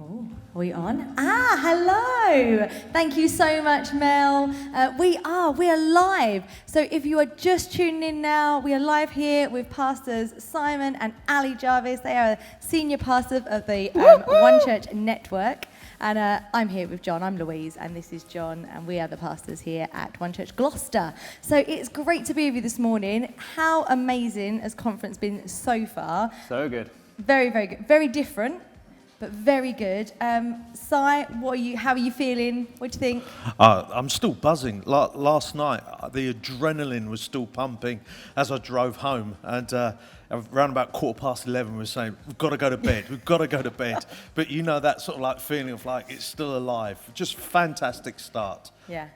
Oh, are we on? Hello. Thank you so much, Mel. We are live. So if you are just tuning in now, we are live here with pastors Simon and Ali Jarvis. They are senior pastors of the One Church Network. And I'm here with John. I'm Louise, and this is John, and we are the pastors here at One Church Gloucester. So it's great to be with you this morning. How amazing has conference been so far? So good. Very, very good. Very different, but very good. Si, how are you feeling? What do you think? I'm still buzzing. Last night, the adrenaline was still pumping as I drove home. And around about 11:15, we were saying, we've got to go to bed. We've got to go to bed. But you know that sort of like feeling of like it's still alive. Just fantastic start. Yeah,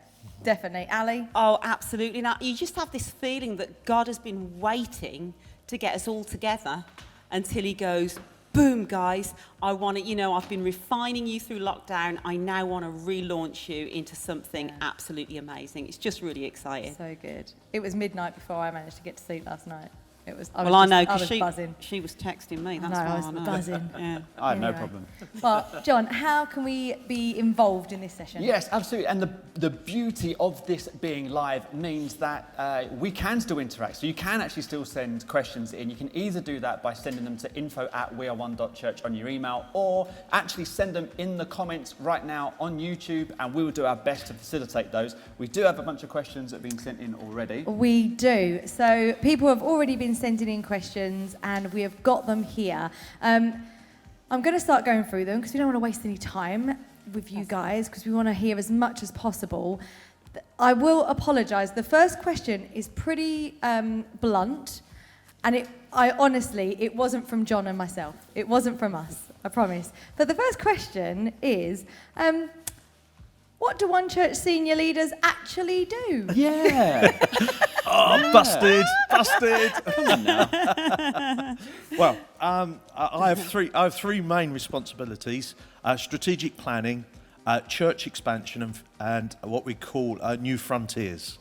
definitely. Ali? Oh, absolutely. Now, you just have this feeling that God has been waiting to get us all together until he goes, boom, guys, I want to, I've been refining you through lockdown. I now want to relaunch you into something absolutely amazing. It's just really exciting. So good. It was midnight before I managed to get to sleep last night. I was buzzing. She was texting me. That's I why was buzzing. Yeah. I had no problem. Well, John, how can we be involved in this session? Yes, absolutely. And the beauty of this being live means that we can still interact. So you can actually still send questions in. You can either do that by sending them to info@weareone.church on your email, or actually send them in the comments right now on YouTube, and we will do our best to facilitate those. We do have a bunch of questions that have been sent in already. We do. So people have already been sending in questions, and we have got them here. I'm going to start going through them because we don't want to waste any time with you guys, because we want to hear as much as possible. I will apologise. The first question is pretty blunt, and it wasn't from John and myself. It wasn't from us, I promise. But the first question is, what do One Church senior leaders actually do? Yeah. Busted. Come on now. Well, I have three main responsibilities: strategic planning, church expansion, and what we call new frontiers.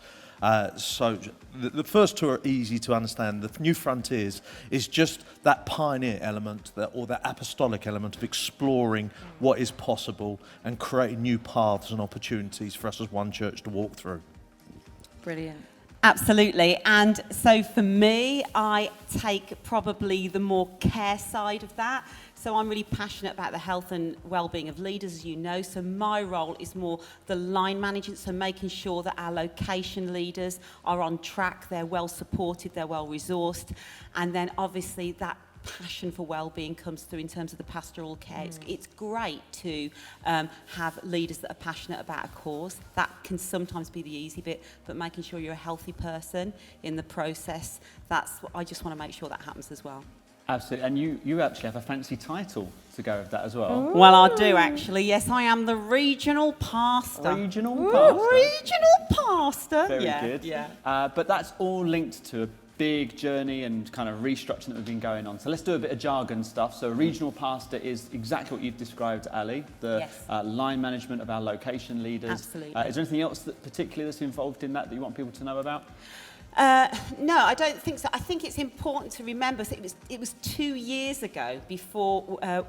So the first two are easy to understand. The new frontiers is just that pioneer element, or that apostolic element of exploring what is possible and creating new paths and opportunities for us as one church to walk through. Brilliant. Absolutely. And so for me, I take probably the more care side of that. So I'm really passionate about the health and well-being of leaders, as you know. So my role is more the line management, so making sure that our location leaders are on track, they're well supported, they're well resourced. And then obviously that passion for well-being comes through in terms of the pastoral care. It's great to have leaders that are passionate about a cause. That can sometimes be the easy bit, but making sure you're a healthy person in the process, I just want to make sure that happens as well. Absolutely. And you actually have a fancy title to go with that as well. Ooh. Well, I do actually. Yes, I am the regional pastor. Regional pastor. Regional pastor. Very good. Yeah. But that's all linked to a big journey and kind of restructuring that we've been going on. So let's do a bit of jargon stuff. So a regional pastor is exactly what you've described, Ali, the line management of our location leaders. Absolutely. Is there anything else particularly that's involved in that you want people to know about? No, I don't think so. I think it's important to remember that it was 2 years ago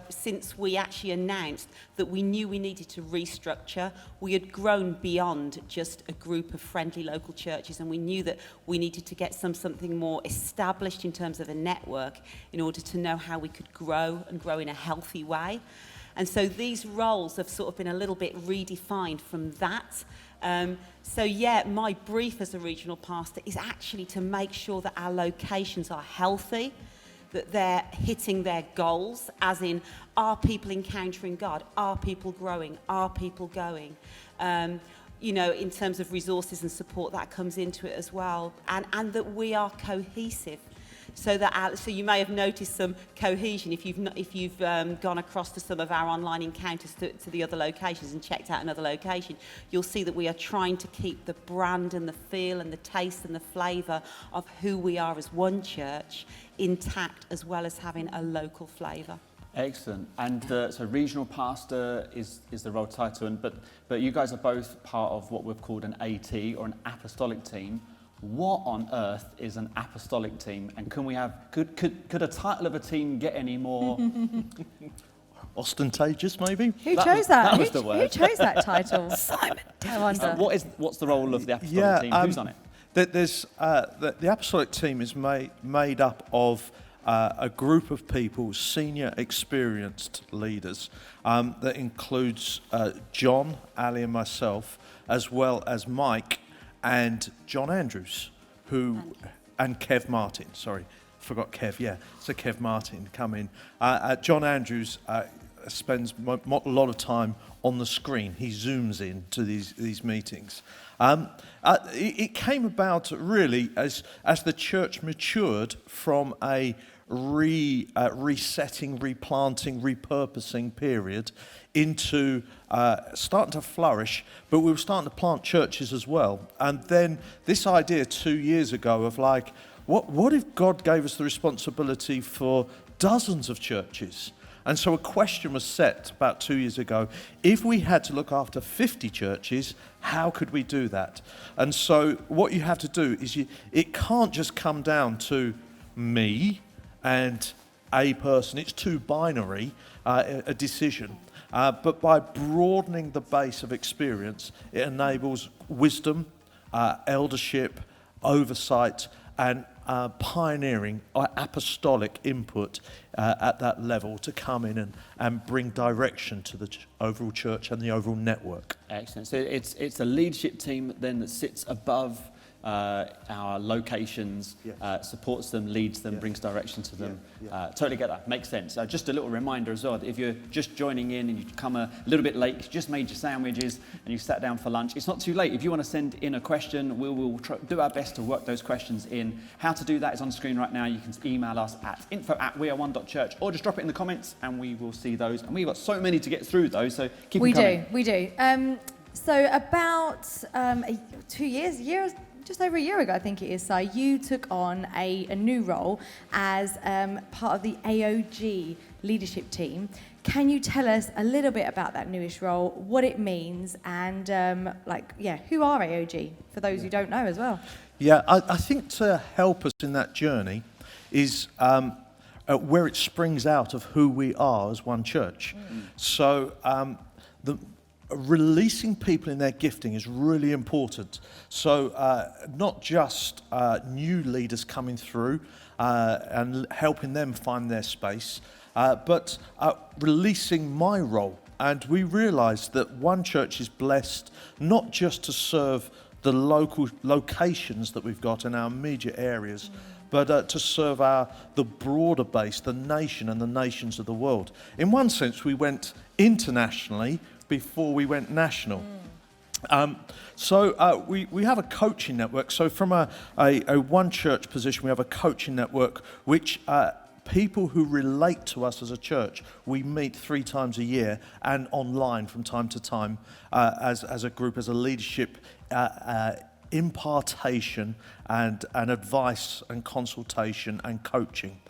since we actually announced that we knew we needed to restructure. We had grown beyond just a group of friendly local churches, and we knew that we needed to get something more established in terms of a network in order to know how we could grow and grow in a healthy way. And so these roles have sort of been a little bit redefined from that. My brief as a regional pastor is actually to make sure that our locations are healthy, that they're hitting their goals, as in, are people encountering God? Are people growing? Are people going? In terms of resources and support, that comes into it as well. And that we are cohesive. So you may have noticed some cohesion if you've gone across to some of our online encounters to the other locations and checked out another location. You'll see that we are trying to keep the brand and the feel and the taste and the flavour of who we are as one church intact, as well as having a local flavour. Excellent. And so regional pastor is the role title, but you guys are both part of what we've called an AT, or an apostolic team. What on earth is an apostolic team, and could a title of a team get any more ostentatious, maybe. Who chose that? That was the word. Who chose that title? Simon. I wonder. What's the role of the apostolic team? Who's on it? The apostolic team is made up of a group of people, senior experienced leaders, that includes John, Ali and myself, as well as Mike and John Andrews, and Kev Martin, sorry, forgot Kev, yeah, so Kev Martin come in. John Andrews spends a lot of time on the screen. He zooms in to these meetings. It came about really as the church matured from a resetting, replanting, repurposing period into starting to flourish, but we were starting to plant churches as well. And then this idea 2 years ago of like, what if God gave us the responsibility for dozens of churches? And so a question was set about 2 years ago. If we had to look after 50 churches, how could we do that? And so what you have to do is it can't just come down to me and a person. It's too binary a decision. But by broadening the base of experience, it enables wisdom, eldership, oversight, and pioneering apostolic input at that level to come in and bring direction to the overall church and the overall network. Excellent. So it's a leadership team then that sits above our locations, supports them, leads them, brings direction to them. Totally get that. Makes sense. Just a little reminder as well, that if you're just joining in and you come a little bit late, you just made your sandwiches and you sat down for lunch, it's not too late. If you want to send in a question, we'll do our best to work those questions in. How to do that is on screen right now. You can email us at info@weareone.church or just drop it in the comments and we will see those. And we've got so many to get through those, so keep them coming. We do. So about 2 years, just over a year ago, I think it is, Si, you took on a new role as part of the AOG leadership team. Can you tell us a little bit about that newish role, what it means, and who are AOG, for those who don't know as well? Yeah, I think to help us in that journey is where it springs out of who we are as one church. So releasing people in their gifting is really important. So not just new leaders coming through and helping them find their space, but releasing my role. And we realised that one church is blessed not just to serve the local locations that we've got in our immediate areas, but to serve the broader base, the nation and the nations of the world. In one sense, we went internationally before we went national. So we have a coaching network. So from a one church position, we have a coaching network which people who relate to us as a church, we meet 3 times a year and online from time to time as a group, as a leadership impartation and advice and consultation and coaching.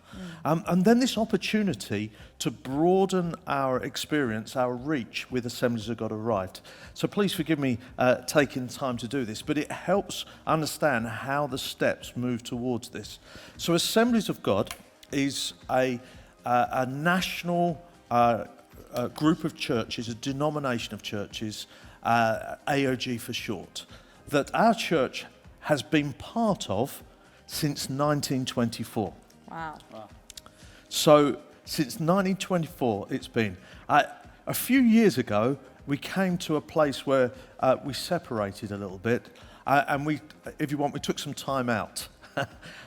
And then this opportunity to broaden our experience, our reach with Assemblies of God arrived. So please forgive me taking time to do this, but it helps understand how the steps move towards this. So Assemblies of God is a national group of churches, a denomination of churches, AOG for short, that our church has been part of since 1924. Wow. So since 1924 it's been. A few years ago we came to a place where we separated a little bit and we took some time out.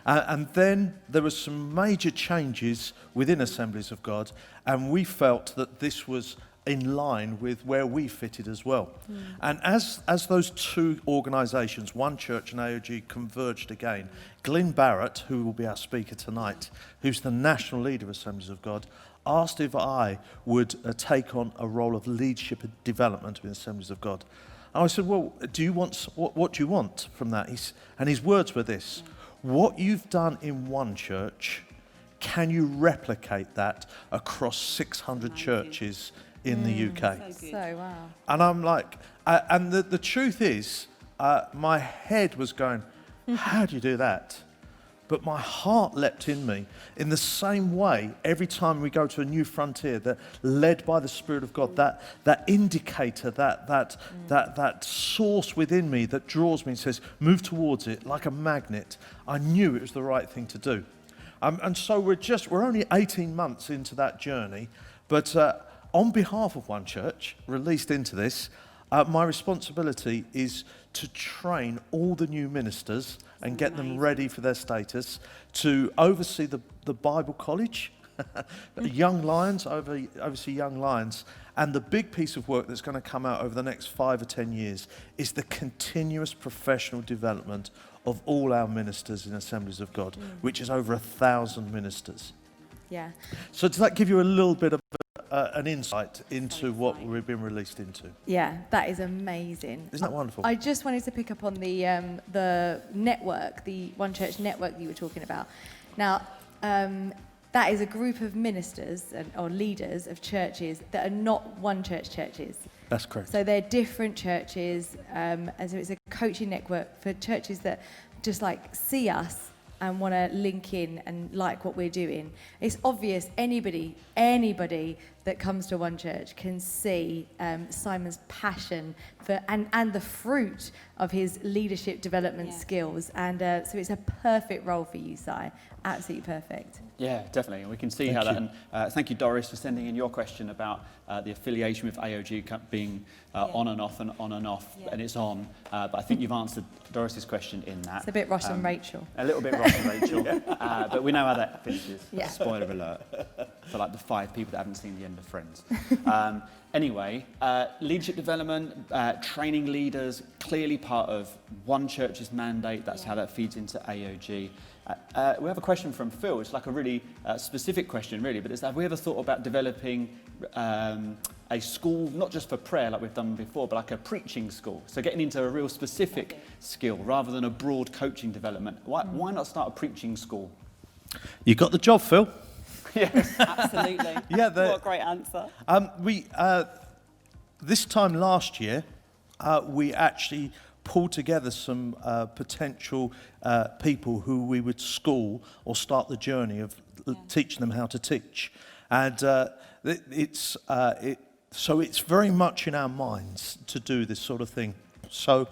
And then there were some major changes within Assemblies of God, and we felt that this was in line with where we fitted as well. And as those two organisations, One Church and AOG, converged again, Glyn Barrett, who will be our speaker tonight, who's the national leader of Assemblies of God, asked if I would take on a role of leadership and development with Assemblies of God. And I said, well, what do you want from that? And his words were this: what you've done in one church, can you replicate that across 600 churches in the UK? So wow. And I'm like, and the truth is, my head was going, how do you do that? but my heart leapt in me in the same way every time we go to a new frontier, that led by the Spirit of God, that indicator, that source within me that draws me and says, move towards it like a magnet. I knew it was the right thing to do. And so we're only 18 months into that journey, but on behalf of One Church, released into this, my responsibility is to train all the new ministers and get them ready for their status, to oversee the Bible College, Young Lions, oversee Young Lions, and the big piece of work that's going to come out over the next 5 or 10 years is the continuous professional development of all our ministers in Assemblies of God, which is over 1,000 ministers. Yeah. So does that give you a little bit of an insight into what we've been released into? Yeah, that is amazing. Isn't that wonderful? I just wanted to pick up on the network, the One Church network that you were talking about. Now, that is a group of ministers or leaders of churches that are not One Church churches. That's correct. So they're different churches, and so it's a coaching network for churches that just like see us and want to link in and like what we're doing. It's obvious anybody that comes to One Church can see Simon's passion for and the fruit of his leadership development skills. And so it's a perfect role for you, Si. Absolutely perfect. Yeah, definitely. And we can see how that. And thank you, Doris, for sending in your question about the affiliation with AOG being on and off and on and off, and it's on. But I think you've answered Doris's question in that. It's a bit Ross and Rachel. A little bit Ross and Rachel. But we know how that finishes. Yeah. Spoiler alert for like the 5 people that haven't seen the end of Friends. Anyway, leadership development, training leaders, clearly part of One Church's mandate. That's how that feeds into AOG. We have a question from Phil. It's like a really specific question, really, but it's, have we ever thought about developing a school, not just for prayer like we've done before, but like a preaching school? So getting into a real specific skill rather than a broad coaching development. Why not start a preaching school? You got the job, Phil. Yes. Absolutely. Yeah, what a great answer. We this time last year, we actually pulled together some potential people who we would school or start the journey of teaching them how to teach, and so it's very much in our minds to do this sort of thing. So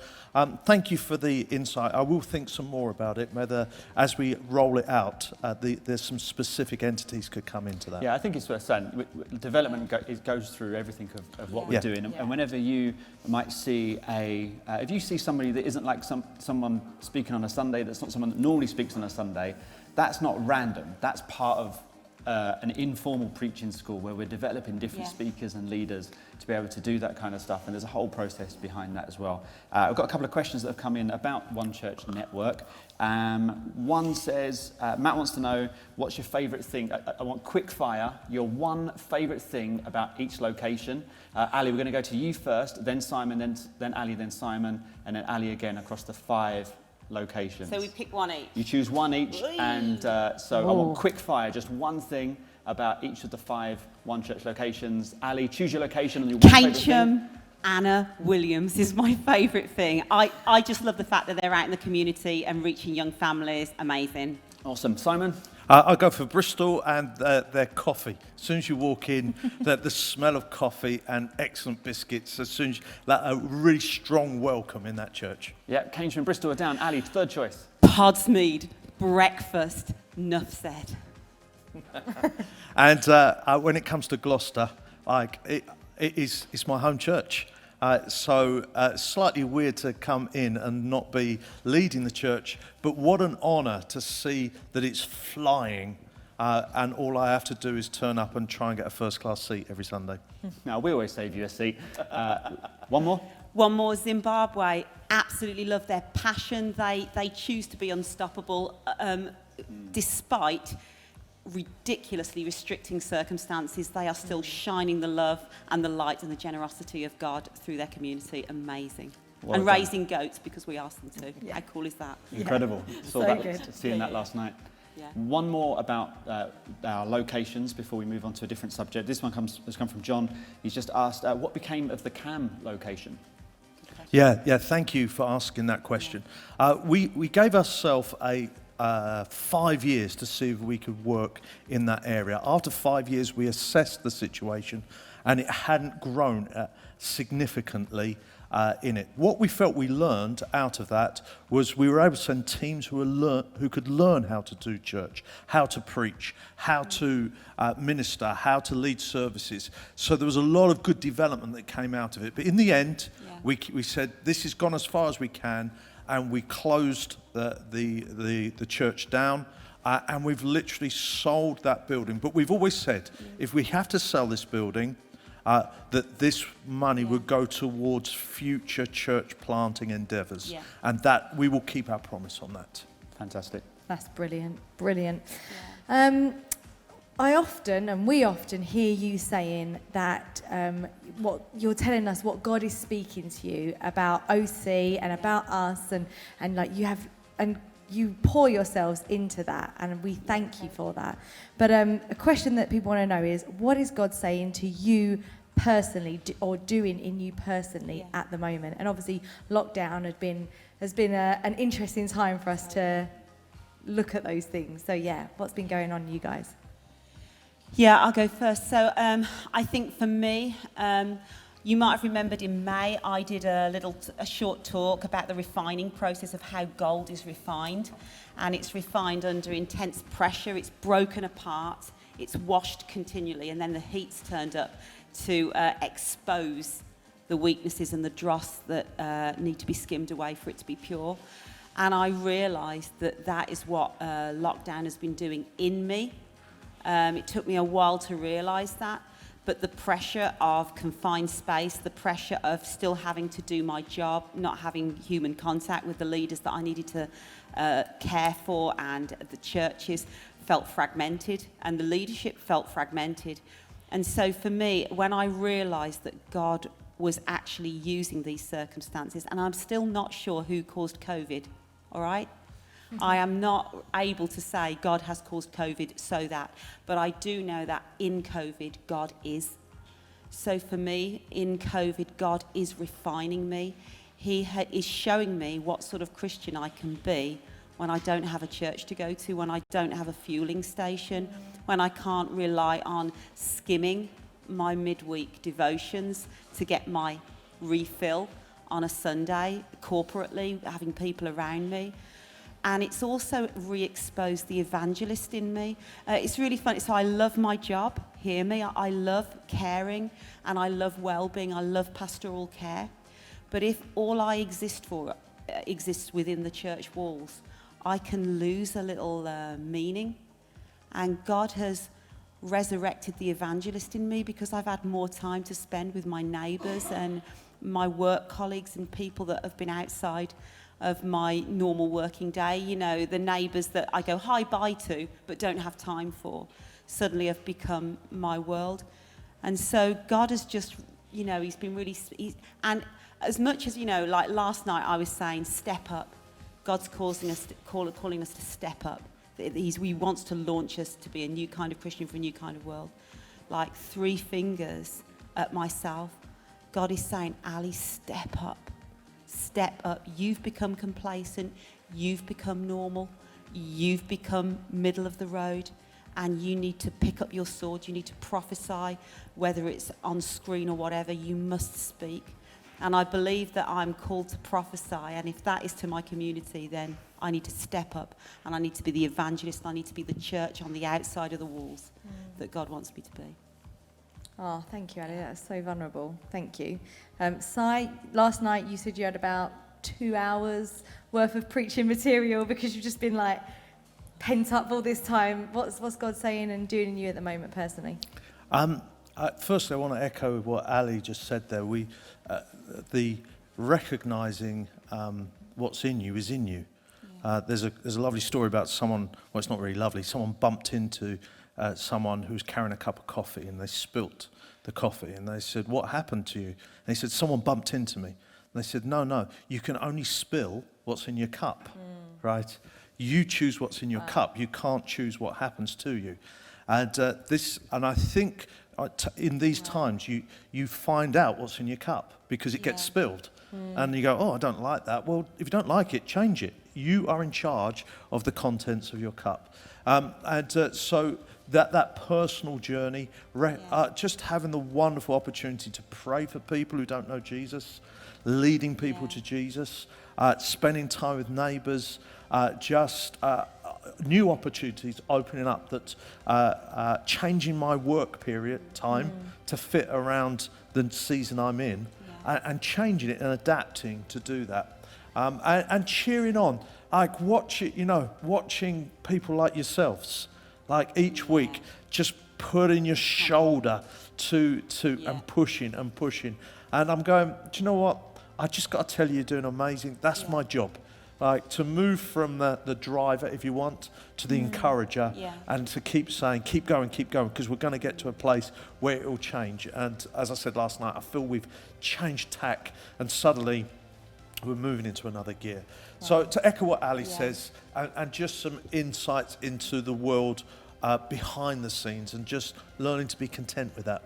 thank you for the insight. I will think some more about it, whether as we roll it out, there's some specific entities could come into that. Yeah, I think it's worth saying. Development goes through everything of what we're doing. And whenever you might see if you see somebody that isn't like someone speaking on a Sunday, that's not someone that normally speaks on a Sunday, that's not random. That's part of an informal preaching school where we're developing different speakers and leaders to be able to do that kind of stuff, and there's a whole process behind that as well. I've got a couple of questions that have come in about One Church Network. One says, Matt wants to know, what's your favourite thing? I want quick fire, your one favourite thing about each location. Ali, we're going to go to you first, then Simon, then Ali, then Simon, and then Ali again across the 5 locations. So we pick one each. You choose one each, and so I want quick fire, just one thing about each of the 5 One Church locations. Ali, choose your location and your one favourite thing. Catechum, Anna, Williams is my favourite thing. I just love the fact that they're out in the community and reaching young families. Amazing. Awesome. Simon? I'll go for Bristol and their coffee. As soon as you walk in, the smell of coffee and excellent biscuits. As soon as a really strong welcome in that church. Yeah, Cambridge and Bristol are down. Ali, third choice. Podsmead, breakfast, nuff said. And when it comes to Gloucester, it's my home church. So slightly weird to come in and not be leading the church, but what an honour to see that it's flying, and all I have to do is turn up and try and get a first-class seat every Sunday. Now, we always save you a seat. One more? One more, Zimbabwe. Absolutely love their passion. They choose to be unstoppable despite ridiculously restricting circumstances. They are still shining the love and the light and the generosity of God through their community. Amazing. Well and done. raising goats because we asked them to. Yeah. How cool is that? Incredible. So good. Seeing that last night. Yeah. One more about our locations before we move on to a different subject. This one has come from John. He's just asked, what became of the Cam location? Yeah, thank you for asking that question. We gave ourselves a 5 years to see if we could work in that area. After 5 years, we assessed the situation, and it hadn't grown significantly in it. What we felt we learned out of that was we were able to send teams who could learn how to do church, how to preach, how to minister, how to lead services. So there was a lot of good development that came out of it. But in the end, we said, this has gone as far as we can, and we closed the church down. And we've literally sold that building. But we've always said, if we have to sell this building, that this money would go towards future church planting endeavours. And that we will keep our promise on that. Fantastic. That's brilliant, brilliant. We often hear you saying that what you're telling us, what God is speaking to you about OC and about us, and like you have, and you pour yourselves into that, and we thank you for that. But a question that people want to know is, what is God saying to you personally, or doing in you personally at the moment? And obviously, lockdown has been an interesting time for us to look at those things. So what's been going on, you guys? Yeah, I'll go first. So I think for me, you might have remembered in May, I did a short talk about the refining process of how gold is refined. And it's refined under intense pressure. It's broken apart. It's washed continually. And then the heat's turned up to expose the weaknesses and the dross that need to be skimmed away for it to be pure. And I realised that is what lockdown has been doing in me. It took me a while to realise that, but the pressure of confined space, the pressure of still having to do my job, not having human contact with the leaders that I needed to care for, and the churches felt fragmented, and the leadership felt fragmented. And so for me, when I realised that God was actually using these circumstances, and I'm still not sure who caused COVID, all right? I am not able to say God has caused COVID so that, but I do know that in COVID, God is. So for me, in COVID, God is refining me. He is showing me what sort of Christian I can be when I don't have a church to go to, when I don't have a fueling station, when I can't rely on skimming my midweek devotions to get my refill on a Sunday, corporately, having people around me. And it's also re-exposed the evangelist in me. It's really funny. So I love my job, hear me. I love caring, and I love well-being. I love pastoral care. But if all I exist for exists within the church walls, I can lose a little meaning. And God has resurrected the evangelist in me because I've had more time to spend with my neighbours and my work colleagues and people that have been outside of my normal working day. You know, the neighbours that I go hi-bye to but don't have time for suddenly have become my world. And so God has just, you know, he's been really... and as much as, you know, like last night I was saying, step up. God's calling us to step up. He wants to launch us to be a new kind of Christian for a new kind of world. Like 3 fingers at myself. God is saying, Ali, step up. Step up. You've become complacent. You've become normal. You've become middle of the road. And you need to pick up your sword. You need to prophesy, whether it's on screen or whatever. You must speak. And I believe that I'm called to prophesy. And if that is to my community, then I need to step up. And I need to be the evangelist. I need to be the church on the outside of the walls that God wants me to be. Oh, thank you, Ali. That's so vulnerable. Thank you. Si, last night you said you had about 2 hours worth of preaching material because you've just been like pent up all this time. What's God saying and doing in you at the moment personally? Firstly, I want to echo what Ali just said there. The recognising what's in you is in you. There's a lovely story about someone, well, it's not really lovely, someone bumped into someone who was carrying a cup of coffee and they spilt the coffee and they said, what happened to you? And he said, someone bumped into me. And they said, no, you can only spill what's in your cup, right? You choose what's in your cup. You can't choose what happens to you. And I think in these times you find out what's in your cup because it gets spilled. And you go, oh, I don't like that. Well, if you don't like it, change it. you are in charge of the contents of your cup. So that personal journey, just having the wonderful opportunity to pray for people who don't know Jesus, leading people to Jesus, spending time with neighbours, new opportunities opening up, that changing my work period time to fit around the season I'm in, and changing it and adapting to do that, and cheering on, like watching people like yourselves, like each week, just putting your shoulder to and pushing, and I'm going, do you know what? I just got to tell you, you're doing amazing. That's my job. Like, to move from the driver, if you want, to the encourager, and to keep saying, keep going, because we're going to get to a place where it will change. And as I said last night, I feel we've changed tack, and suddenly we're moving into another gear. Wow. So to echo what Ali says, and just some insights into the world behind the scenes, and just learning to be content with that.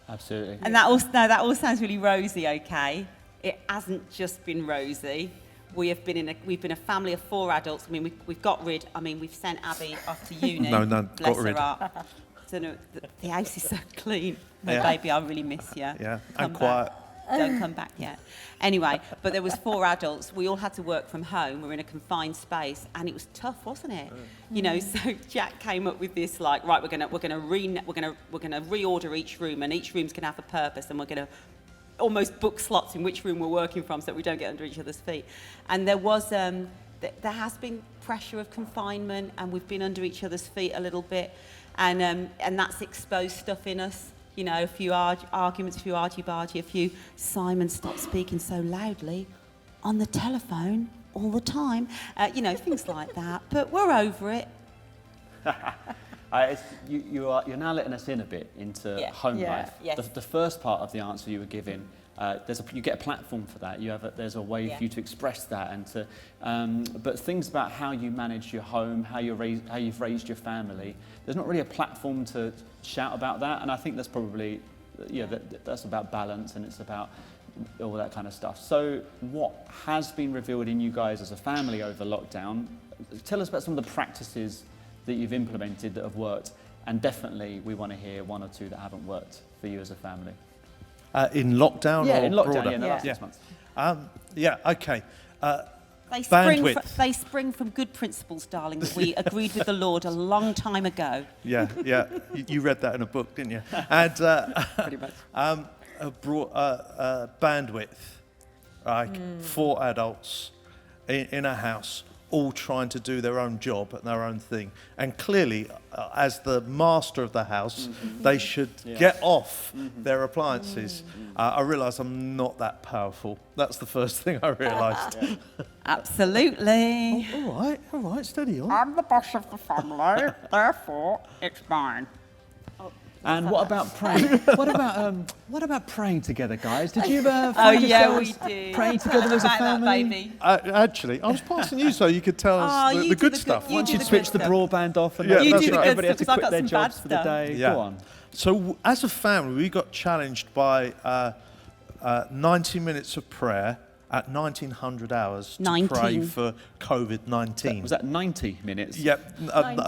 Absolutely. And that all sounds really rosy, okay? It hasn't just been rosy. We've been a family of 4 adults. I mean, we've sent Abby off to uni. No, bless got rid. her heart. So no, the house is so clean. No, baby, I really miss you. Yeah, Come and quiet. back. Don't come back yet. Anyway, but there was 4 adults. We all had to work from home. We're in a confined space, and it was tough, wasn't it? You know, so Jack came up with this, like, right, we're gonna reorder each room, and each room's gonna have a purpose, and we're gonna almost book slots in which room we're working from, so that we don't get under each other's feet. And there was there has been pressure of confinement, and we've been under each other's feet a little bit, and that's exposed stuff in us. You know, a few arguments, a few argy-bargy, a few Simon, stop speaking so loudly on the telephone all the time. You know, things like that. But we're over it. You're now letting us in a bit into home life. Yes. The first part of the answer you were giving, you get a platform for that. There's a way for you to express that, and to. But things about how you manage your home, how you've raised your family. There's not really a platform to shout about that, and I think that's probably, that's about balance, and it's about all that kind of stuff. So, what has been revealed in you guys as a family over lockdown? Tell us about some of the practices that you've implemented that have worked, and definitely we want to hear 1 or 2 that haven't worked for you as a family. In lockdown or in lockdown, broader? in the last 6 months. Okay. They spring from good principles, darling, that we agreed with the Lord a long time ago. Yeah. You read that in a book, didn't you? And Pretty much. Bandwidth, like 4 adults in a house, all trying to do their own job and their own thing. And clearly, as the master of the house, they should get off their appliances. I realise I'm not that powerful. That's the first thing I realised. Absolutely. All right, steady on. I'm the boss of the family, therefore it's mine. And what about praying? What about praying together, guys? Did you ever Oh find yeah, we yourselves did. praying together as a About that, family? baby. Actually, I was passing you so you could tell us Oh, the you good do stuff. you Once do you'd the switched good the stuff. broadband off, and Yeah, You that's do the right. good everybody had to stuff, 'cause quit I've got their some bad jobs for the stuff. day. Yeah. Go on. So as a family, we got challenged by 90 minutes of prayer at 1900 hours to 19. pray for COVID-19. Was that 90 minutes? Yep,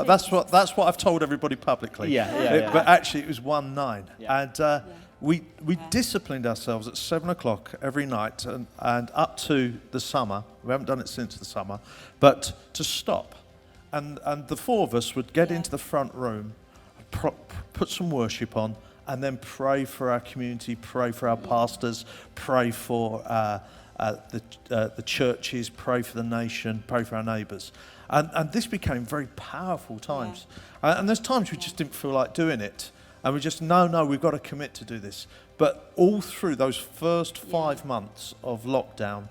that's what I've told everybody publicly. Yeah. But actually, it was 19, Yeah. and we disciplined ourselves at 7 o'clock every night, and up to the summer. We haven't done it since the summer, but to stop, and the 4 of us would get into the front room, put some worship on, and then pray for our community, pray for our pastors, pray for the churches, pray for the nation, pray for our neighbours. And this became very powerful times. And there's times we just didn't feel like doing it. And we just, no, we've got to commit to do this. But all through those first 5 months of lockdown,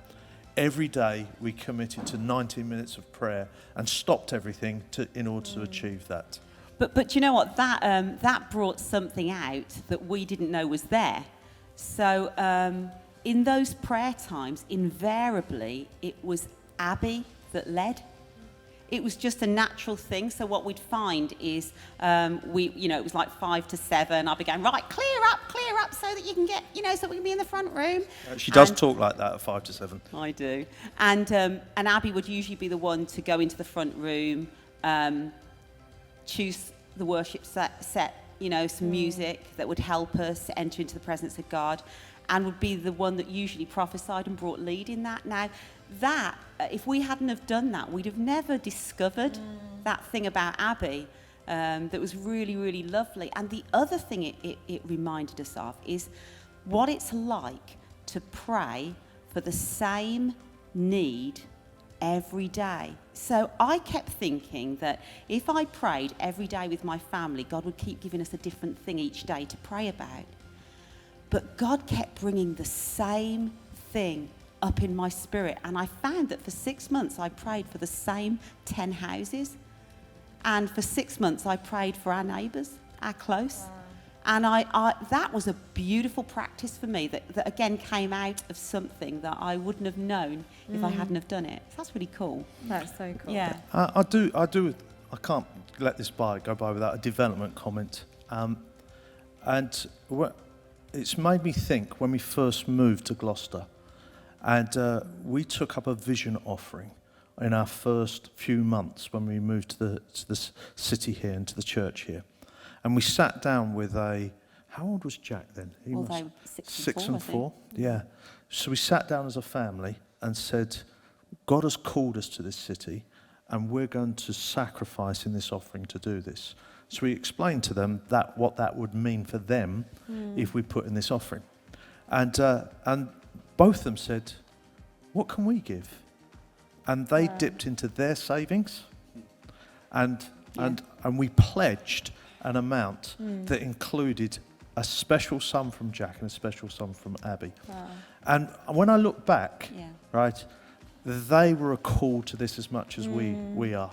every day we committed to 90 minutes of prayer and stopped everything in order to achieve that. But you know what? That brought something out that we didn't know was there. So in those prayer times, invariably, it was Abby that led. it was just a natural thing. So what we'd find is, it was like 5 to 7. I'd be going, right, clear up so that you can get, so we can be in the front room. She does talk like that at 5 to 7. I do. And Abby would usually be the one to go into the front room, choose the worship set, some music that would help us enter into the presence of God, and would be the one that usually prophesied and brought lead in that. Now, that, if we hadn't have done that, we'd have never discovered that thing about Abby that was really, really lovely. And the other thing it reminded us of is what it's like to pray for the same need every day. So I kept thinking that if I prayed every day with my family, God would keep giving us a different thing each day to pray about. But God kept bringing the same thing up in my spirit. And I found that for 6 months I prayed for the same 10 houses. And for 6 months I prayed for our neighbours, our close. Wow. And I that was a beautiful practice for me that again came out of something that I wouldn't have known if I hadn't have done it. So that's really cool. That's so cool. Yeah. I can't let this go by without a development comment. It's made me think when we first moved to Gloucester, and we took up a vision offering in our first few months when we moved to the city here and to the church here. And we sat down with how old was Jack then? He was 6 and 4. Yeah. So we sat down as a family and said, God has called us to this city and we're going to sacrifice in this offering to do this. So we explained to them what that would mean for them if we put in this offering. And both of them said, what can we give? And they dipped into their savings and we pledged an amount that included a special sum from Jack and a special sum from Abby. Wow. And when I look back, right, they were a call to this as much as we are.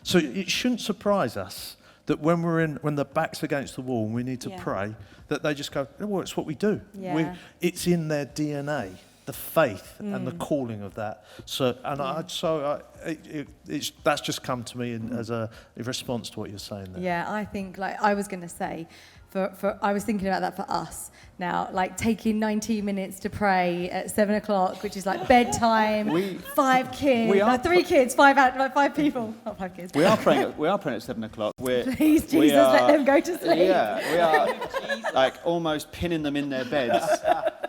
So it shouldn't surprise us that when the back's against the wall and we need to pray, that they just go, well, it's what we do. Yeah. It's in their DNA, the faith and the calling of that. So, that's just come to me as a response to what you're saying there. Yeah, I think, like I was going to say, I was thinking about that for us now, like taking 90 minutes to pray at 7 o'clock, which is like bedtime. 5 kids, 3 kids, 5 people, not 5 kids. We are praying at 7 o'clock. Please, Jesus, let them go to sleep. Yeah, we are like almost pinning them in their beds.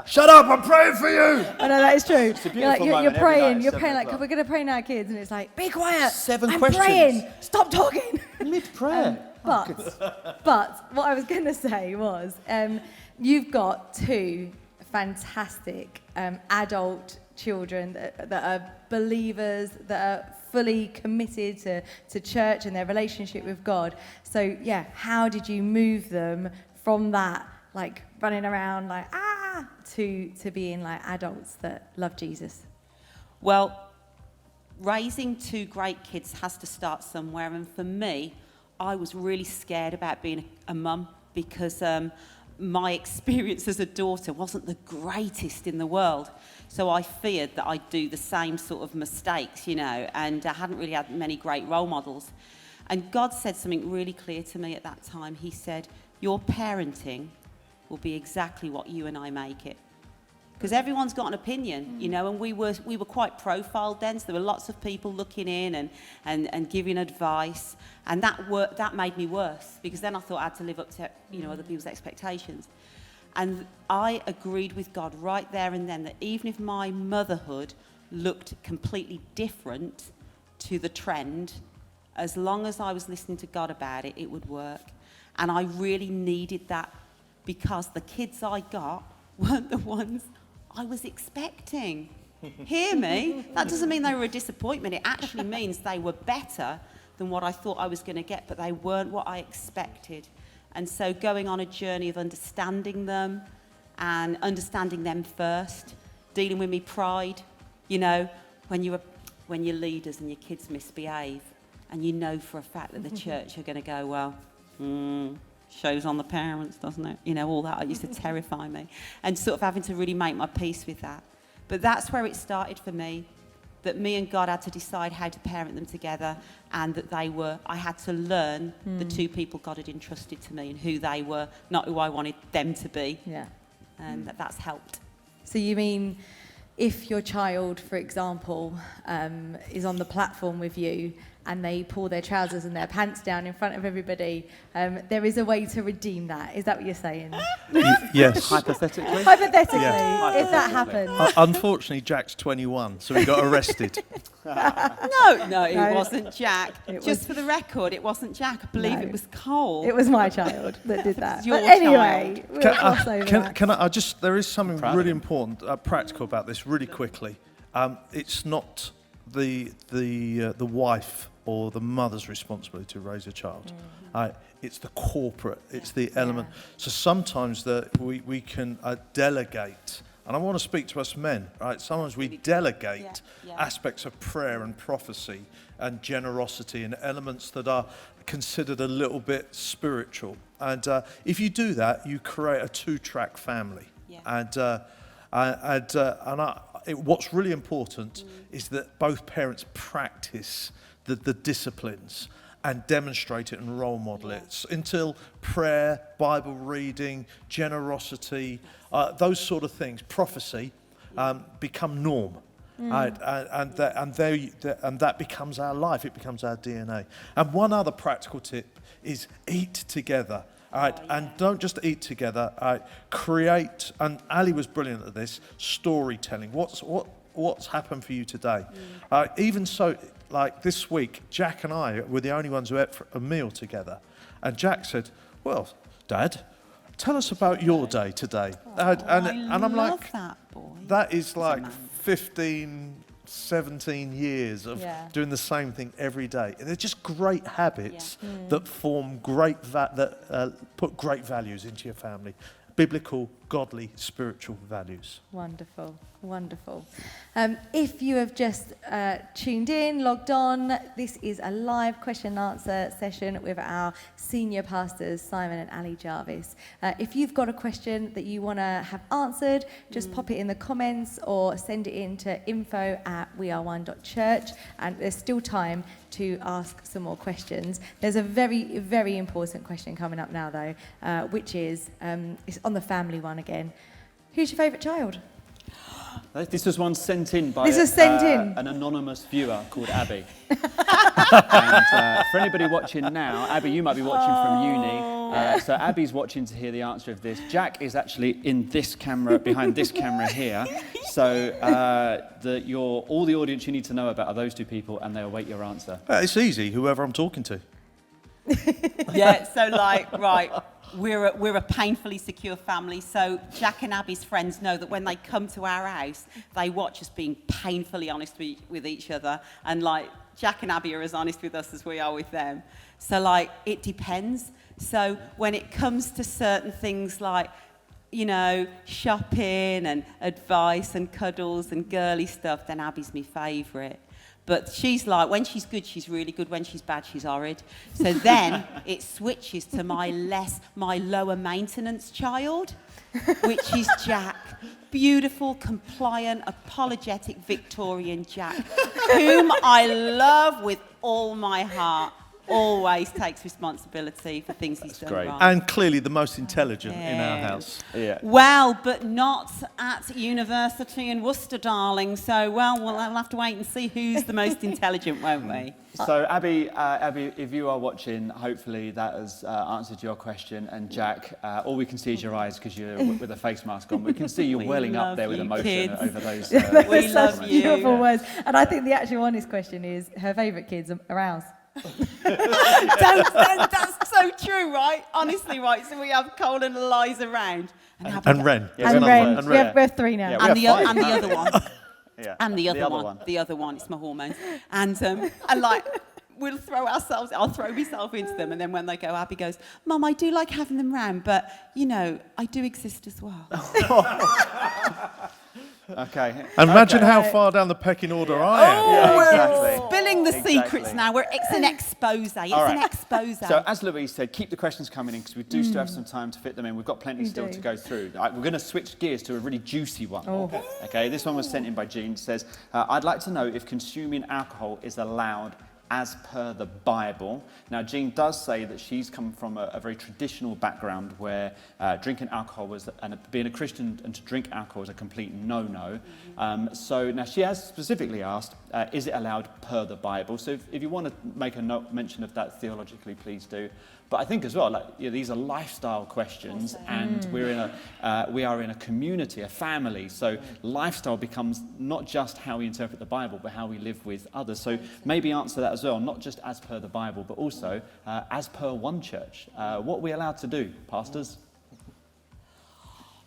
Shut up! I'm praying for you. I know that is true. It's a beautiful you're praying. You're 7 praying like o'clock. we're going to pray now, kids, and it's like, be quiet. 7 I'm questions. praying. Stop talking. Mid-prayer. But what I was going to say was, you've got 2 fantastic adult children that are believers, that are fully committed to church and their relationship with God. So, yeah, how did you move them from that, like, running around, like, to being, like, adults that love Jesus? Well, raising 2 great kids has to start somewhere, and for me, I was really scared about being a mum because my experience as a daughter wasn't the greatest in the world. So I feared that I'd do the same sort of mistakes, and I hadn't really had many great role models. And God said something really clear to me at that time. He said, your parenting will be exactly what you and I make it. Because everyone's got an opinion, and we were quite profiled then, so there were lots of people looking in and giving advice, and that made me worse, because then I thought I had to live up to other people's expectations. And I agreed with God right there and then that even if my motherhood looked completely different to the trend, as long as I was listening to God about it, it would work. And I really needed that, because the kids I got weren't the ones I was expecting. Hear me? That doesn't mean they were a disappointment. It actually means they were better than what I thought I was going to get, but they weren't what I expected. And so going on a journey of understanding them and understanding them first, dealing with me pride, when you're leaders and your kids misbehave and you know for a fact that the church are going to go, well, shows on the parents, doesn't it? All that used to terrify me. And sort of having to really make my peace with that. But that's where it started for me. that me and God had to decide how to parent them together, and that I had to learn the two people God had entrusted to me and who they were, not who I wanted them to be. Yeah. And that's helped. So you mean if your child, for example, is on the platform with you and they pull their trousers and their pants down in front of everybody, there is a way to redeem that. Is that what you're saying? Yes. Hypothetically? Hypothetically, Yeah. if that happens. Unfortunately, Jack's 21, so he got arrested. No, it No. wasn't Jack. It Just was- for the record, it wasn't Jack. I believe No. it was Cole. It was my child that did that. It's your But anyway, we'll gloss over that. Can I just, there is something Proud of really him. important, practical about this, really quickly. It's not the wife or the mother's responsibility to raise a child. It's the corporate, it's the element. So sometimes we can delegate, and I want to speak to us men, right? Sometimes we delegate aspects of prayer and prophecy and generosity and elements that are considered a little bit spiritual. And if you do that, you create a two-track family. Yeah. What's really important is that both parents practice the disciplines and demonstrate it and role model it until prayer, Bible reading, generosity, those sort of things, prophecy, become norm. And that becomes our life, it becomes our DNA. And one other practical tip is eat together. All right, and don't just eat together. Create, and Ali was brilliant at this, storytelling. What's happened for you today? Even so, like this week, Jack and I were the only ones who ate a meal together. And Jack said, well, Dad, tell us about your day today. And I'm like, that boy. that is like 15, 17 years of doing the same thing every day. And they're just great habits that form put great values into your family. Biblical, godly, spiritual values. Wonderful, wonderful. If you have just tuned in, logged on, this is a live question and answer session with our senior pastors, Simon and Ali Jarvis. If you've got a question that you want to have answered, just pop it in the comments or send it in to info@weareone.church, and there's still time to ask some more questions. There's a very, very important question coming up now, though, which is, it's on the family one again. Who's your favourite child? This was one sent in by an anonymous viewer called Abby. And for anybody watching now, Abby, you might be watching from uni. So Abby's watching to hear the answer of this. Jack is actually in this camera, behind this camera here. So all the audience you need to know about are those two people, and they await your answer. It's easy, whoever I'm talking to. We're a painfully secure family. So Jack and Abby's friends know that when they come to our house, they watch us being painfully honest with each other. And Jack and Abby are as honest with us as we are with them. So it depends. So when it comes to certain things like, shopping and advice and cuddles and girly stuff, then Abby's my favourite. But she's when she's good, she's really good. When she's bad, she's horrid. So then it switches to my lower maintenance child, which is Jack. Beautiful, compliant, apologetic Victorian Jack, whom I love with all my heart. Always takes responsibility for things he's done wrong. And clearly the most intelligent in our house. Yeah. Well, but not at university in Worcester, darling. So, we'll have to wait and see who's the most intelligent, won't we? So, Abby, if you are watching, hopefully that has answered your question. And Jack, all we can see is your eyes because you're with a face mask on. We can see you welling up there with you, emotion kids. over those. We love you. Beautiful words. And I think the actual honest question is her favourite kids are ours. That's so true, right? Honestly, right? So we have Cole and Eliza around. And Ren. Yeah, And Ren. And We have three now. Yeah, And we the have five. other one. Yeah. And the other one, it's my hormones. And we'll I'll throw myself into them, and then when they go, Abby goes, Mum, I do like having them round, but, I do exist as well. Okay. Imagine Okay. how far down the pecking order I am. Yeah, we're exactly. spilling the Exactly. secrets now. It's an expose. It's All right. an expose. So as Louise said, keep the questions coming in because we do still have some time to fit them in. We've got plenty still do. to go through. We're going to switch gears to a really juicy one. Okay, this one was sent in by Jean. It says, I'd like to know if consuming alcohol is allowed as per the Bible. Now, Jean does say that she's come from a very traditional background where drinking alcohol was, and being a Christian and to drink alcohol is a complete no-no. So now she has specifically asked, is it allowed per the Bible? So if you want to make a mention of that theologically, please do. But I think as well, these are lifestyle questions, and we are in a community, a family. So lifestyle becomes not just how we interpret the Bible, but how we live with others. So maybe answer that as well, not just as per the Bible, but also as per one church. What are we allowed to do, pastors?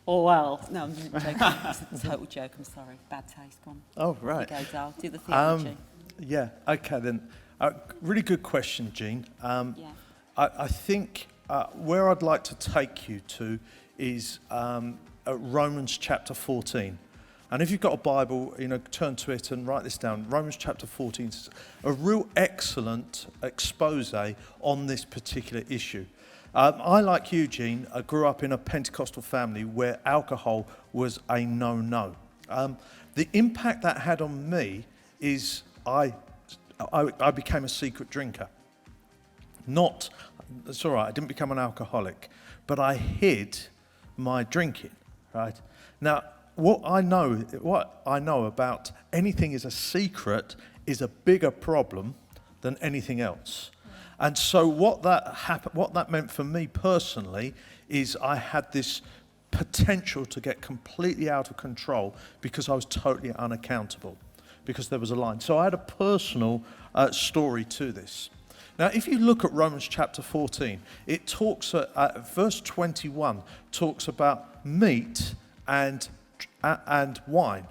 Oh, well. No, I'm joking. It's a total joke. I'm sorry. Bad taste. Go on. Oh, right. You go, Dal. Do the theology. Yeah, okay then. Really good question, Jean. Yeah. I think where I'd like to take you to is Romans chapter 14. And if you've got a Bible, turn to it and write this down. Romans chapter 14 is a real excellent expose on this particular issue. I, like you, Jean, grew up in a Pentecostal family where alcohol was a no-no. The impact that had on me is I became a secret drinker. It's all right, I didn't become an alcoholic, but I hid my drinking, right? Now, what I know about anything is a secret is a bigger problem than anything else. And so what that meant for me personally is I had this potential to get completely out of control because I was totally unaccountable, because there was a line. So I had a personal story to this. Now, if you look at Romans chapter 14, it talks, verse 21 talks about meat and wine,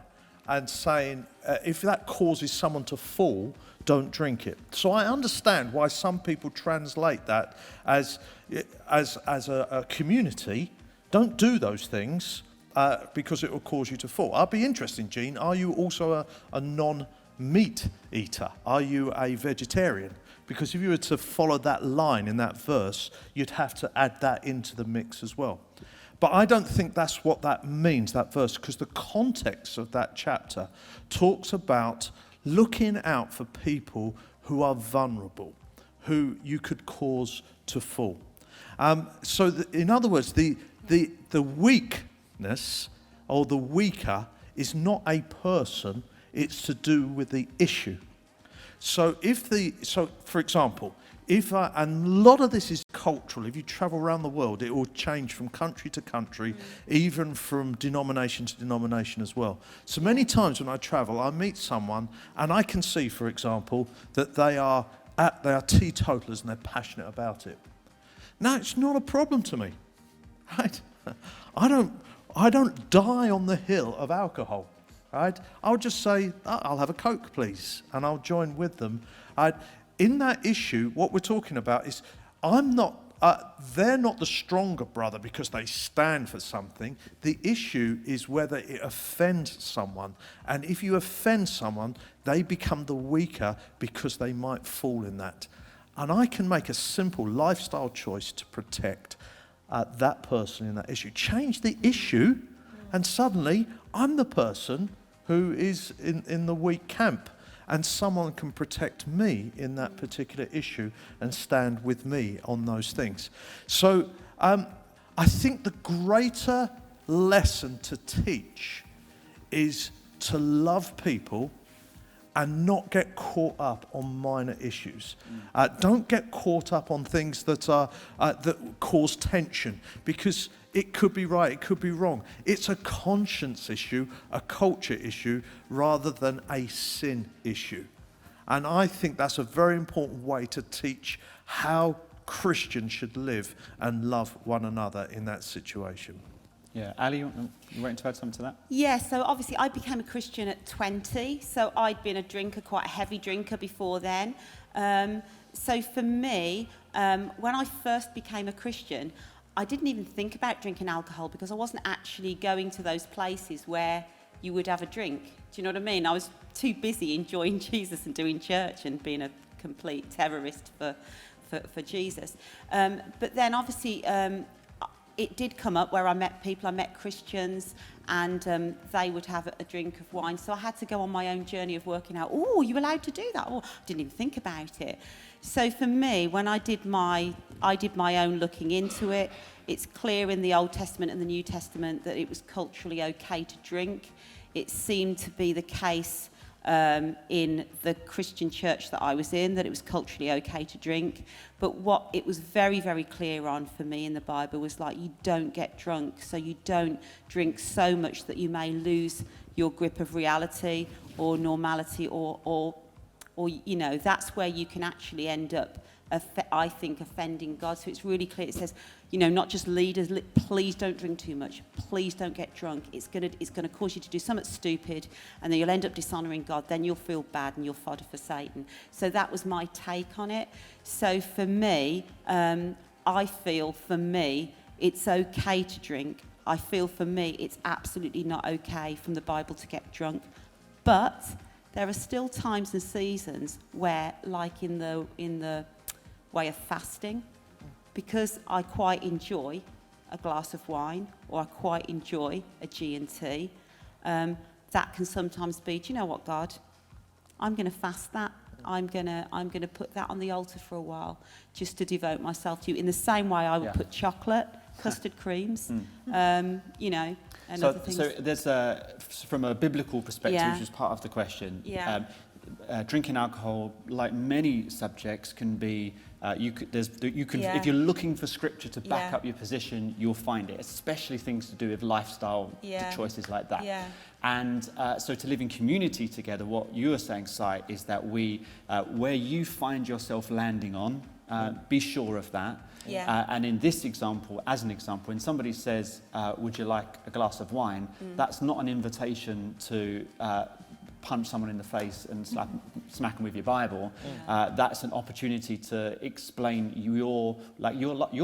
and saying if that causes someone to fall, don't drink it. So I understand why some people translate that as a community, don't do those things because it will cause you to fall. I'd be interested, Jean, are you also a non-meat eater? Are you a vegetarian? Because if you were to follow that line in that verse, you'd have to add that into the mix as well. But I don't think that's what that means, that verse, because the context of that chapter talks about looking out for people who are vulnerable, who you could cause to fall. In other words, the weakness or the weaker is not a person, it's to do with the issue. So for example, and a lot of this is cultural. If you travel around the world, it will change from country to country, even from denomination to denomination as well. So many times when I travel, I meet someone and I can see, for example, that they are teetotalers and they're passionate about it. Now, it's not a problem to me, right? I don't die on the hill of alcohol. Right? I'll just say, I'll have a Coke, please, and I'll join with them. In that issue, what we're talking about is they're not the stronger brother because they stand for something. The issue is whether it offends someone. And if you offend someone, they become the weaker because they might fall in that. And I can make a simple lifestyle choice to protect that person in that issue. Change the issue, and suddenly I'm the person who is in the weak camp, and someone can protect me in that particular issue and stand with me on those things. So I think the greater lesson to teach is to love people and not get caught up on minor issues. Don't get caught up on things that cause tension, because it could be right, it could be wrong. It's a conscience issue, a culture issue, rather than a sin issue. And I think that's a very important way to teach how Christians should live and love one another in that situation. Yeah, Ali, you wanting to add something to that? Yeah, so obviously I became a Christian at 20, so I'd been a drinker, quite a heavy drinker before then. So for me, when I first became a Christian, I didn't even think about drinking alcohol because I wasn't actually going to those places where you would have a drink. Do you know what I mean? I was too busy enjoying Jesus and doing church and being a complete terrorist for Jesus. But then obviously it did come up where I met Christians, and they would have a drink of wine. So I had to go on my own journey of working out, oh, you're allowed to do that? Oh, I didn't even think about it. So for me, when I did my own looking into it, it's clear in the Old Testament and the New Testament that it was culturally okay to drink. It seemed to be the case in the Christian church that I was in, that it was culturally okay to drink. But what it was very, very clear on for me in the Bible was like, you don't get drunk, so you don't drink so much that you may lose your grip of reality or normality, or you know, that's where you can actually end up, I think, offending God. So it's really clear. It says, you know, not just leaders, please don't drink too much. Please don't get drunk. It's gonna cause you to do something stupid, and then you'll end up dishonouring God. Then you'll feel bad and you're fodder for Satan. So that was my take on it. So for me, I feel for me, it's okay to drink. I feel for me, it's absolutely not okay from the Bible to get drunk. But there are still times and seasons where, like in the way of fasting, because I quite enjoy a glass of wine, or I quite enjoy a G&T, that can sometimes be, do you know what, God? I'm going to fast that. I'm going to put that on the altar for a while, just to devote myself to you. In the same way I would put chocolate, custard creams, you know, and other things. So there's from a biblical perspective, which is part of the question. Drinking alcohol, like many subjects, can be if you're looking for scripture to back up your position, you'll find it, especially things to do with lifestyle choices like that. And so to live in community together, what you are saying, Sai, is that we, where you find yourself landing on, be sure of that. And in this example, as an example, when somebody says, would you like a glass of wine, that's not an invitation to punch someone in the face and smack them with your Bible. That's an opportunity to explain your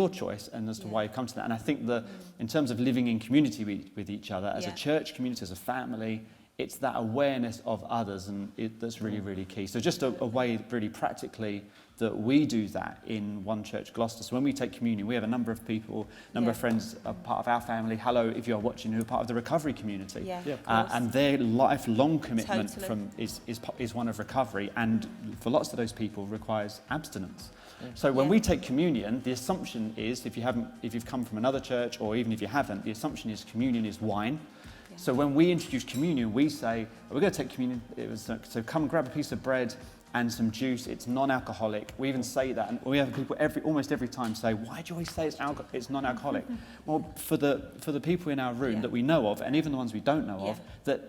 choice and as to why you come to that. And I think that in terms of living in community with each other, as a church community, as a family, it's that awareness of others, and that's really, really key. So just a way, really practically, that we do that in One Church Gloucester. So when we take communion, we have a number of people, of friends, are part of our family. Hello, if you're watching, who are part of the recovery community. And their lifelong commitment is one of recovery, and for lots of those people requires abstinence. So when we take communion, the assumption is, if you've come from another church, or even if you haven't, the assumption is communion is wine. So when we introduce communion, we say, we're going to take communion. So come and grab a piece of bread and some juice. It's non-alcoholic. We even say that, and we have people almost every time say, "Why do you always say it's non-alcoholic?" Well, for the people in our room that we know of, and even the ones we don't know of,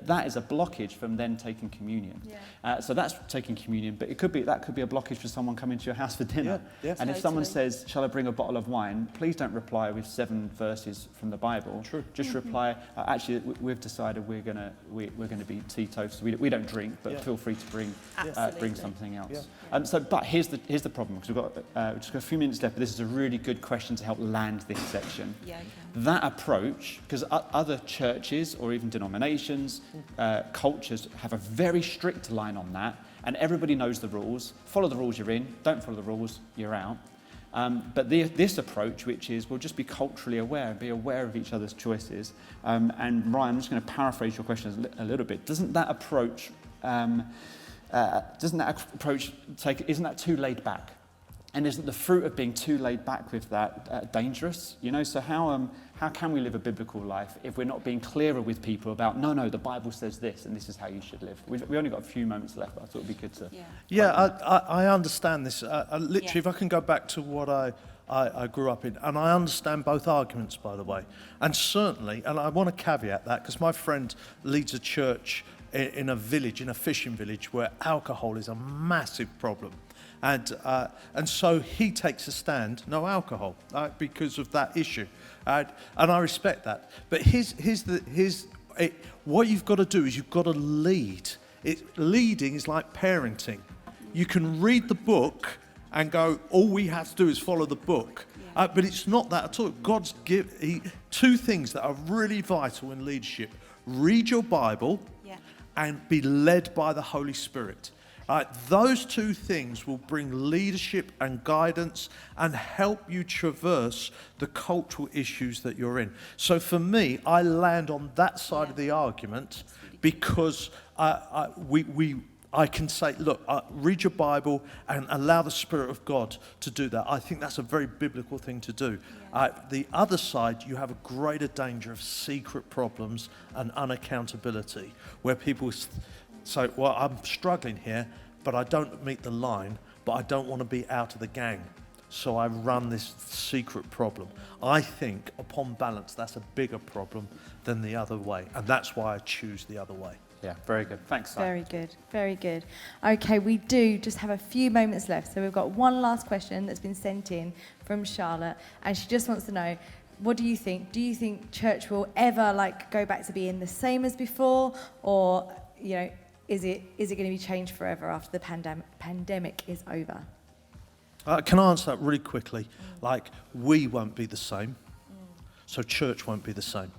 that is a blockage from them taking communion. So that's taking communion, but that could be a blockage for someone coming to your house for dinner. And if someone says, "Shall I bring a bottle of wine?" please don't reply with 7 verses from the Bible. Just reply, "Actually, we've decided we're gonna be teetotalers. We don't drink, but feel free to bring something else." But here's the problem, because we've just got a few minutes left, but this is a really good question to help land this section. That approach, because other churches or even denominations, cultures have a very strict line on that, and everybody knows the rules. Follow the rules, you're in. Don't follow the rules, you're out. But this approach, which is we'll just be culturally aware, be aware of each other's choices. And Ryan, I'm just going to paraphrase your question a little bit. Isn't that approach isn't that too laid back? And isn't the fruit of being too laid back with that dangerous? You know, so how can we live a biblical life if we're not being clearer with people about, no, the Bible says this, and this is how you should live? We've only got a few moments left, but I thought it'd be good to... I understand this. Literally, if I can go back to what I grew up in, and I understand both arguments, by the way. And certainly, and I want to caveat that, because my friend leads a church in a village, in a fishing village, where alcohol is a massive problem. And so he takes a stand, no alcohol, because of that issue. And I respect that. But what you've got to do is you've got to lead. Leading is like parenting. You can read the book and go, all we have to do is follow the book. But it's not that at all. God's two things that are really vital in leadership. Read your Bible and be led by the Holy Spirit. Those two things will bring leadership and guidance and help you traverse the cultural issues that you're in. So for me, I land on that side of the argument because I can say, look, read your Bible and allow the Spirit of God to do that. I think that's a very biblical thing to do. The other side, you have a greater danger of secret problems and unaccountability, where people say, well, I'm struggling here, but I don't meet the line, but I don't want to be out of the gang. So I run this secret problem. I think, upon balance, that's a bigger problem than the other way. And that's why I choose the other way. Yeah, very good. Thanks, Simon. Very good, very good. Okay, we do just have a few moments left. So we've got one last question that's been sent in from Charlotte, and she just wants to know, what do you think? Do you think church will ever go back to being the same as before, or is it going to be changed forever after the pandemic is over? Can I answer that really quickly? We won't be the same, so church won't be the same.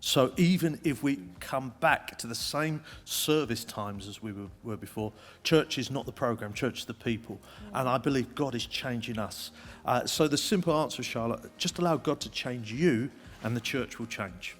So even if we come back to the same service times as we were before, church is not the program, church is the people. And I believe God is changing us. So the simple answer, Charlotte, just allow God to change you and the church will change.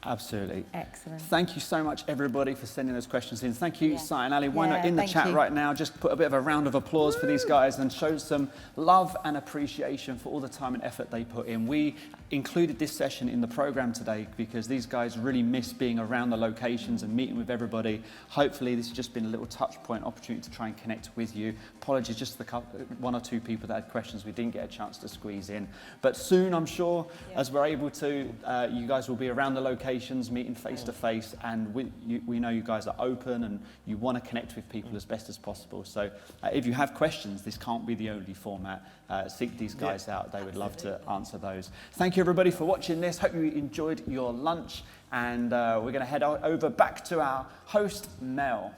Absolutely. Excellent. Thank you so much, everybody, for sending those questions in. Thank you, Si and Ali. Why not in the thank chat you. right now, just put a bit of a round of applause for these guys and show some love and appreciation for all the time and effort they put in. We included this session in the program today because these guys really miss being around the locations and meeting with everybody. Hopefully, this has just been a little touch point opportunity to try and connect with you. Apologies, just the one or two people that had questions we didn't get a chance to squeeze in. But soon, I'm sure, as we're able to, you guys will be around the locations, meeting face to face, and we know you guys are open and you want to connect with people as best as possible. So if you have questions, this can't be the only format. Seek these guys out. They would love to answer those. Thank you, everybody, for watching this. Hope you enjoyed your lunch, and we're going to head over back to our host, Mel.